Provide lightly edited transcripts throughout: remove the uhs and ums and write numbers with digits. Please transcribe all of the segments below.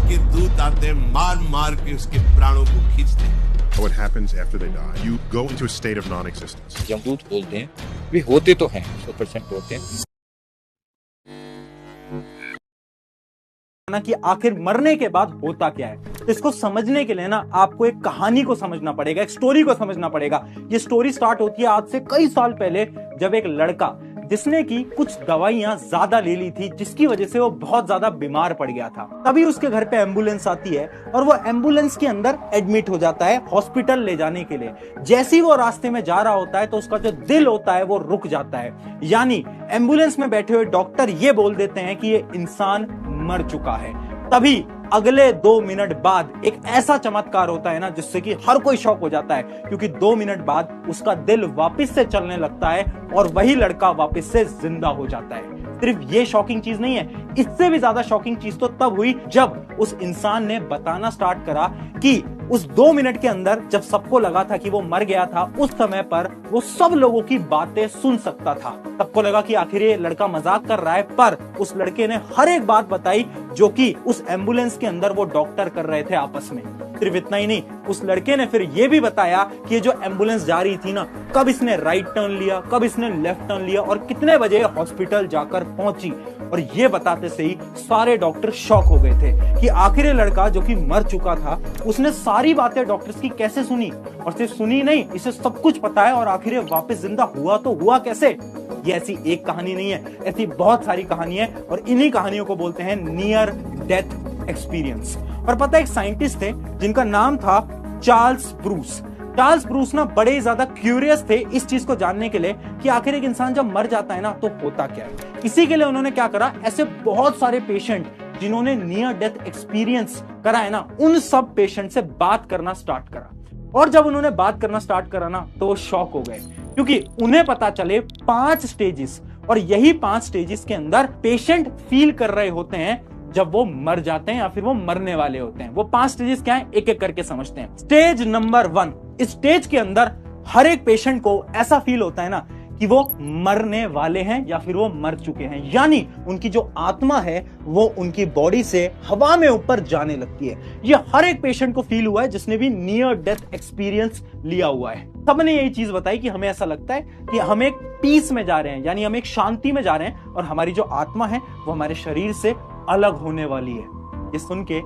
के दूत आते हैं, मार मार के उसके प्राणों को खींचते हैं। What happens after they die? You go into a state of non-existence. यमदूत बोलते हैं, वे होते तो हैं, 100% होते हैं। कि आखिर मरने के बाद होता क्या है, तो इसको समझने के लिए ना आपको एक कहानी को समझना पड़ेगा, एक स्टोरी को समझना पड़ेगा। ये स्टोरी स्टार्ट होती है आज से कई साल पहले, जब एक लड़का जिसने की कुछ दवाइयां ज्यादा ले ली थी, जिसकी वजह से वो बहुत ज्यादा बीमार पड़ गया था। तभी उसके घर पे एम्बुलेंस आती है और वो एम्बुलेंस के अंदर एडमिट हो जाता है हॉस्पिटल ले जाने के लिए। जैसे ही वो रास्ते में जा रहा होता है तो उसका जो दिल होता है वो रुक जाता है, यानी एम्बुलेंस में बैठे हुए डॉक्टर ये बोल देते हैं कि ये इंसान मर चुका है। तभी अगले 2 मिनट बाद एक ऐसा चमत्कार होता है ना, जिससे कि हर कोई शॉक हो जाता है, क्योंकि 2 मिनट बाद उसका दिल वापस से चलने लगता है और वही लड़का वापस से जिंदा हो जाता है। सिर्फ ये शॉकिंग चीज नहीं है, इससे भी ज्यादा शॉकिंग चीज तो तब हुई जब उस इंसान ने बताना स्टार्ट करा कि उस 2 मिनट के अंदर जब सबको लगा था कि वो मर गया था, उस समय पर वो सब लोगों की बातें सुन सकता था। सबको लगा कि आखिर ये लड़का मजाक कर रहा है, पर उस लड़के ने हर एक बात बताई जो कि उस एम्बुलेंस के अंदर वो डॉक्टर कर रहे थे आपस में। सिर्फ इतना ही नहीं, उस लड़के ने फिर ये भी बताया कि ये जो एम्बुलेंस जा रही थी ना, कब इसने राइट टर्न लिया, कब इसने लेफ्ट टर्न लिया और कितने बजे हॉस्पिटल जाकर पहुंची। और ये बताते से ही सारे डॉक्टर शॉक हो गए थे कि आखिर ये लड़का जो कि मर चुका था, उसने सारी बातें डॉक्टर्स की कैसे सुनी, और सिर्फ सुनी नहीं, इसे सब कुछ पता है, और आखिर ये वापस जिंदा हुआ तो हुआ कैसे। ये ऐसी एक कहानी नहीं है, ऐसी बहुत सारी कहानी है, और इन्हीं कहानियों को बोलते हैं नियर डेथ एक्सपीरियंस। और पता है, एक साइंटिस्ट थे जिनका नाम था चार्ल्स ब्रूस। चार्ल्स ब्रूस ना बड़े ही ज्यादा क्यूरियस थे इस चीज को जानने के लिए कि आखिर एक इंसान जब मर जाता है ना तो होता क्या है। इसी के लिए उन्होंने क्या करा, ऐसे बहुत सारे पेशेंट जिन्होंने नियर डेथ एक्सपीरियंस करा है ना, उन सब पेशेंट से बात करना स्टार्ट करा। और जब उन्होंने बात करना स्टार्ट करा ना, तो वो शॉक हो गए, क्योंकि उन्हें पता चले 5 स्टेजेस, और यही 5 स्टेजेस के अंदर पेशेंट फील कर रहे होते हैं जब वो मर जाते हैं या फिर वो मरने वाले होते हैं। वो 5 स्टेजेस क्या हैं, एक एक करके समझते हैं। स्टेज नंबर 1, इस स्टेज के अंदर हर एक पेशेंट को ऐसा फील होता है ना कि वो मरने वाले हैं या फिर वो मर चुके हैं, यानी उनकी जो आत्मा है वो उनकी बॉडी से हवा में ऊपर जाने लगती है। ये हर एक पेशेंट को फील हुआ है जिसने भी नियर डेथ एक्सपीरियंस लिया हुआ है। सबने यही चीज बताई कि हमें ऐसा लगता है कि हम एक पीस में जा रहे हैं, यानी हम एक शांति में जा रहे हैं, और हमारी जो आत्मा है वो हमारे शरीर से अलग होने वाली है। ये सुन के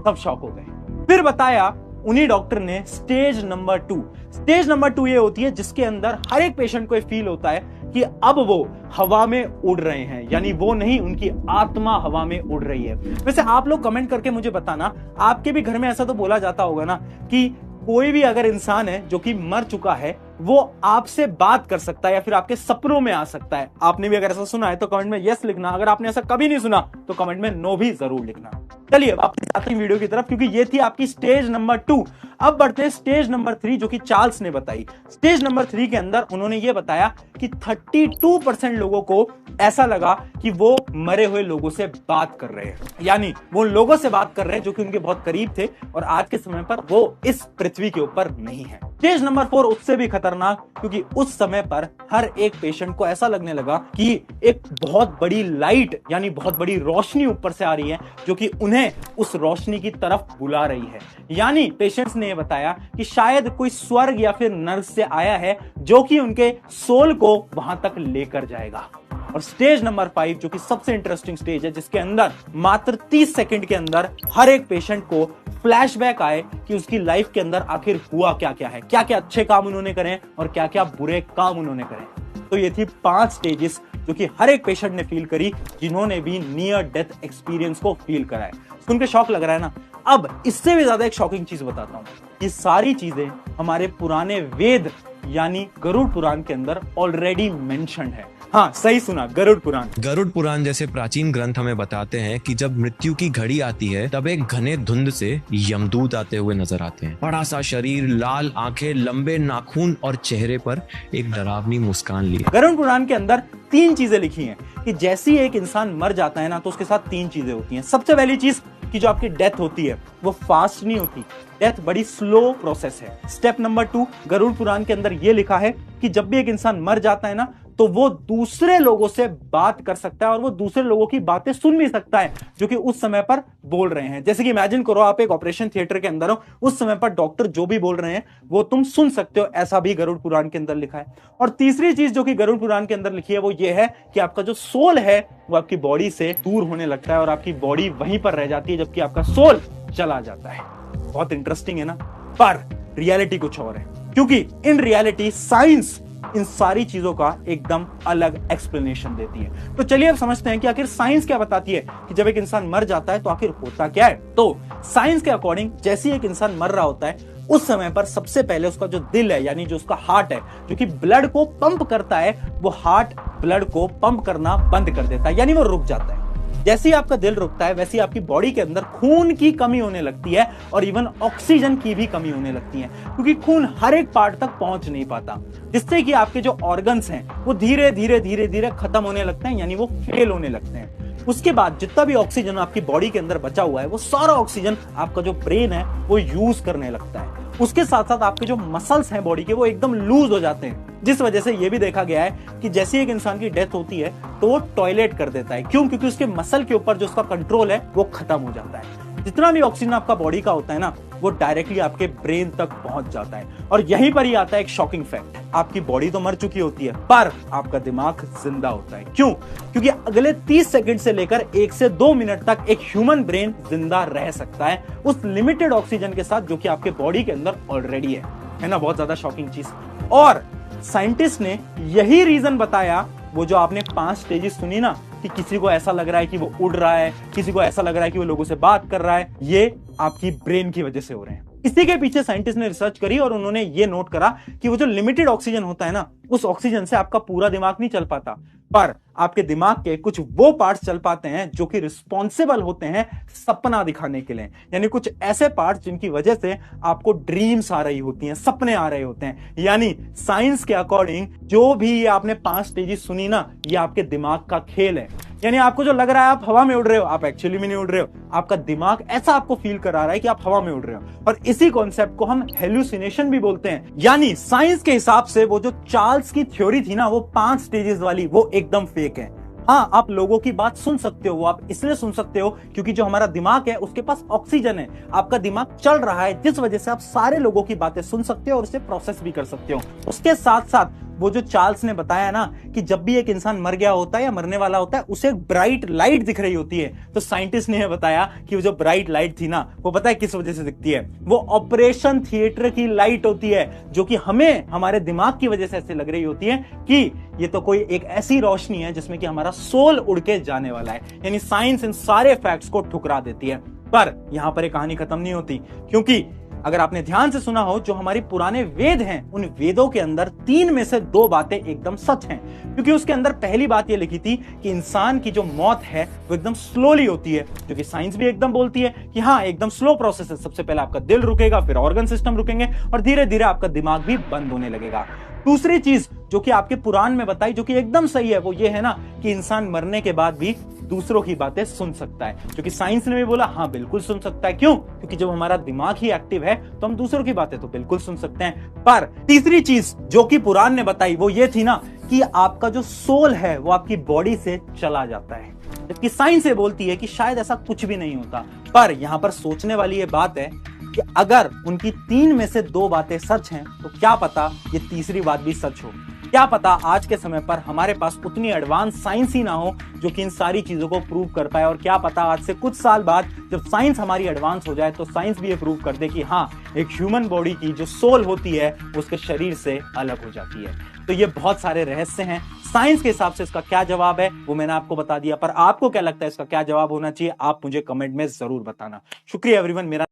सब शॉक हो गए। फिर बताया उन्हीं डॉक्टर ने स्टेज नंबर 2। स्टेज नंबर 2 ये होती है जिसके अंदर हर एक पेशेंट को ये फील होता है कि अब वो हवा में उड़ रहे हैं, यानी वो नहीं, उनकी आत्मा हवा में उड़ रही है। वैसे आप लोग कमेंट करके मुझे बताना, आपके भी घर में ऐसा तो बोला जाता होगा ना कि कोई भी अगर इंसान है जो कि मर चुका है, वो आपसे बात कर सकता है या फिर आपके सपनों में आ सकता है। आपने भी अगर ऐसा सुना है तो कमेंट में यस लिखना, अगर आपने ऐसा कभी नहीं सुना तो कमेंट में नो भी जरूर लिखना। चलिए वापस आते हैं वीडियो की तरफ, क्योंकि ये थी आपकी स्टेज नंबर 2। अब बढ़ते हैं स्टेज नंबर 3, जो कि चार्ल्स ने बताई। स्टेज नंबर 3 के अंदर उन्होंने ये बताया कि 32% लोगों को ऐसा लगा कि वो मरे हुए लोगों से बात कर रहे हैं, यानी वो लोगों से बात कर रहे हैं जो कि उनके बहुत करीब थे और आज के समय पर वो इस पृथ्वी के ऊपर नहीं है। स्टेज नंबर 4 उससे भी खतरनाक, क्योंकि उस समय पर हर एक पेशेंट को ऐसा लगने लगा कि एक बहुत बड़ी लाइट, यानी बहुत बड़ी रोशनी ऊपर से आ रही है, जो कि उन्हें उस रोशनी की तरफ बुला रही है। यानी पेशेंट्स ने बताया कि शायद कोई स्वर्ग या फिर नर्क से आया है जो कि उनके सोल को वहां तक लेकर जाएगा। और स्टेज नंबर 5, जो कि सबसे इंटरेस्टिंग स्टेज है, जिसके अंदर मात्र 30 सेकंड के अंदर हर एक पेशेंट को फ्लैशबैक आए कि उसकी लाइफ के अंदर आखिर हुआ क्या क्या है, क्या क्या अच्छे काम उन्होंने करे और क्या क्या बुरे काम उन्होंने करे। तो ये थी 5 स्टेजेस जो कि हर एक पेशेंट ने फील करी जिन्होंने भी नियर डेथ एक्सपीरियंस को फील करा है। सुन के शॉक लग रहा है ना? अब इससे भी ज्यादा एक शॉकिंग चीज बताता हूं। ये सारी चीजें हमारे पुराने वेद यानी गरुड़ पुराण के अंदर ऑलरेडी मेंशन्ड है। हाँ, सही सुना, गरुड़ पुराण। गरुड़ पुराण जैसे प्राचीन ग्रंथ हमें बताते हैं कि जब मृत्यु की घड़ी आती है तब एक घने धुंध से यमदूत आते हुए नजर आते हैं। बड़ा सा शरीर, लाल आंखें, लंबे नाखून और चेहरे पर एक डरावनी मुस्कान लिए। गरुड़ पुराण के अंदर 3 चीजें लिखी हैं कि जैसे ही एक इंसान मर जाता है ना, तो उसके साथ 3 चीजें होती हैं। सबसे पहली चीज कि जो आपकी डेथ होती है वो फास्ट नहीं होती, डेथ बड़ी स्लो प्रोसेस है। स्टेप नंबर 2 गरुड़ पुराण के अंदर ये लिखा है कि जब भी एक इंसान मर जाता है ना, तो वो दूसरे लोगों से बात कर सकता है और वो दूसरे लोगों की बातें सुन भी सकता है जो कि उस समय पर बोल रहे हैं। जैसे कि इमेजिन करो आप एक ऑपरेशन थिएटर के अंदर हो, उस समय पर डॉक्टर जो भी बोल रहे हैं वो तुम सुन सकते हो, ऐसा भी गरुड़ पुराण के अंदर लिखा है। और तीसरी चीज जो कि गरुड़ पुराण के अंदर लिखी है वो ये है कि आपका जो सोल है वो आपकी बॉडी से दूर होने लगता है और आपकी बॉडी वहीं पर रह जाती है जबकि आपका सोल चला जाता है। बहुत इंटरेस्टिंग है ना, पर रियलिटी कुछ और है, क्योंकि इन रियलिटी साइंस इन सारी चीजों का एकदम अलग एक्सप्लेनेशन देती है। तो चलिए अब समझते हैं कि आखिर साइंस क्या बताती है कि जब एक इंसान मर जाता है तो आखिर होता क्या है। तो साइंस के अकॉर्डिंग जैसे एक इंसान मर रहा होता है उस समय पर सबसे पहले उसका जो दिल है यानी जो उसका हार्ट है जो कि ब्लड को पंप करता है, वो हार्ट ब्लड को पंप करना बंद कर देता है, यानी वो रुक जाता है। जैसे ही आपका दिल रुकता है वैसे ही आपकी बॉडी के अंदर खून की कमी होने लगती है और इवन ऑक्सीजन की भी कमी होने लगती है, क्योंकि खून हर एक पार्ट तक पहुंच नहीं पाता, जिससे कि आपके जो ऑर्गन्स हैं वो धीरे धीरे धीरे धीरे खत्म होने लगते हैं, यानी वो फेल होने लगते हैं। उसके बाद जितना भी ऑक्सीजन आपकी बॉडी के अंदर बचा हुआ है वो सारा ऑक्सीजन आपका जो ब्रेन है वो यूज करने लगता है। उसके साथ साथ आपके जो मसल्स हैं बॉडी के वो एकदम लूज हो जाते हैं, जिस वजह से ये भी देखा गया है कि जैसे एक इंसान की डेथ होती है तो वो टॉयलेट कर देता है। क्यों? क्योंकि उसके मसल के ऊपर जो उसका कंट्रोल है वो खत्म हो जाता है। जितना भी ऑक्सीजन आपका बॉडी का होता है ना वो डायरेक्टली आपके ब्रेन तक पहुंच जाता है। और यहीं पर ही आता है एक शॉकिंग फैक्ट, आपकी बॉडी तो मर चुकी होती है पर आपका दिमाग जिंदा होता है। क्यों? क्योंकि अगले 30 सेकंड से लेकर 1 से 2 मिनट तक एक ह्यूमन ब्रेन जिंदा रह सकता है उस लिमिटेड ऑक्सीजन के साथ जो कि आपके बॉडी के अंदर ऑलरेडी है ना। बहुत ज्यादा शॉकिंग चीज। और साइंटिस्ट ने यही रीजन बताया, वो जो आपने 5 स्टेजेस सुनी ना कि किसी को ऐसा लग रहा है कि वो उड़ रहा है, किसी को ऐसा लग रहा है कि वो लोगों से बात कर रहा है, ये आपकी ब्रेन की वजह से हो रहे हैं। इसी के पीछे साइंटिस्ट ने रिसर्च करी और उन्होंने ये नोट करा कि वो जो लिमिटेड ऑक्सीजन होता है ना उस ऑक्सीजन से आपका पूरा दिमाग नहीं चल पाता, पर आपके दिमाग के कुछ वो पार्ट्स चल पाते हैं जो कि रिस्पॉन्सिबल होते हैं सपना दिखाने के लिए। यानी कुछ ऐसे पार्ट्स जिनकी वजह से आपको ड्रीम्स आ रही होती हैं, सपने आ रहे होते हैं। यानी साइंस के अकॉर्डिंग जो भी ये आपने 5 स्टेजेस सुनी ना ये आपके दिमाग का खेल है। यानी आपको जो लग रहा है आप हवा में उड़ रहे हो, आप एक्चुअली में नहीं उड़ रहे हो, आपका दिमाग ऐसा आपको फील करा रहा है कि आप हवा में उड़ रहे हो। और इसी कॉन्सेप्ट को हम हेलुसिनेशन भी बोलते हैं। यानी साइंस के हिसाब से वो जो चार्ल्स की थ्योरी थी ना वो 5 स्टेजेस वाली, वो एकदम फेक है। हाँ, आप लोगों की बात सुन सकते हो, वो आप इसलिए सुन सकते हो क्योंकि जो हमारा दिमाग है उसके पास ऑक्सीजन है, आपका दिमाग चल रहा है, जिस वजह से आप सारे लोगों की बातें सुन सकते हो और उसे प्रोसेस भी कर सकते हो। उसके साथ साथ वो जो चार्ल्स ने बताया ना कि जब भी एक इंसान मर गया होता है या मरने वाला होता है उसे एक ब्राइट लाइट दिख रही होती है, तो साइंटिस्ट ने बताया कि वो जो ब्राइट लाइट थी ना वो पता है किस वजह से दिखती है, वो ऑपरेशन थिएटर की लाइट होती है जो कि हमें हमारे दिमाग की वजह से ऐसे लग रही होती है कि ये तो कोई एक ऐसी रोशनी है जिसमें कि हमारा सोल उड़ के जाने वाला है। यानी साइंस इन सारे फैक्ट्स को ठुकरा देती है। पर यहां पर एक कहानी खत्म नहीं होती, क्योंकि अगर आपने ध्यान से सुना हो जो हमारे पुराने वेद हैं उन वेदों के अंदर 3 में से 2 बातें एकदम सच हैं। क्योंकि उसके अंदर पहली बात ये लिखी थी कि इंसान की जो मौत है वो एकदम स्लोली होती है, जो कि साइंस भी एकदम बोलती है कि हाँ एकदम स्लो प्रोसेस है। सबसे पहले आपका दिल रुकेगा, फिर ऑर्गन सिस्टम रुकेंगे और धीरे धीरे आपका दिमाग भी बंद होने लगेगा। दूसरी चीज जो कि आपके पुराण में बताई जो कि एकदम सही है वो ये है ना कि इंसान मरने के बाद भी दूसरों की बातें सुन सकता है, जो कि साइंस ने भी बोला हाँ बिल्कुल सुन सकता है। क्यों? क्योंकि जब हमारा दिमाग ही एक्टिव है तो हम दूसरों की बातें तो बिल्कुल सुन सकते हैं। पर तीसरी चीज जो कि पुराण ने बताई वो ये थी ना कि आपका जो सोल है वो आपकी बॉडी से चला जाता है, जबकि साइंस ये बोलती है कि शायद ऐसा कुछ भी नहीं होता। पर यहां पर सोचने वाली ये बात है कि अगर उनकी 3 में से 2 बातें सच हैं तो क्या पता ये तीसरी बात भी सच हो। क्या पता आज के समय पर हमारे पास उतनी एडवांस साइंस ही ना हो जो कि इन सारी चीजों को प्रूव कर पाए। और क्या पता आज से कुछ साल बाद जब साइंस हमारी एडवांस हो जाए तो साइंस भी ये प्रूव कर दे कि हाँ एक ह्यूमन बॉडी की जो सोल होती है उसके शरीर से अलग हो जाती है। तो ये बहुत सारे रहस्य हैं। साइंस के हिसाब से इसका क्या जवाब है वो मैंने आपको बता दिया, पर आपको क्या लगता है इसका क्या जवाब होना चाहिए आप मुझे कमेंट में जरूर बताना। शुक्रिया एवरीवन। मेरा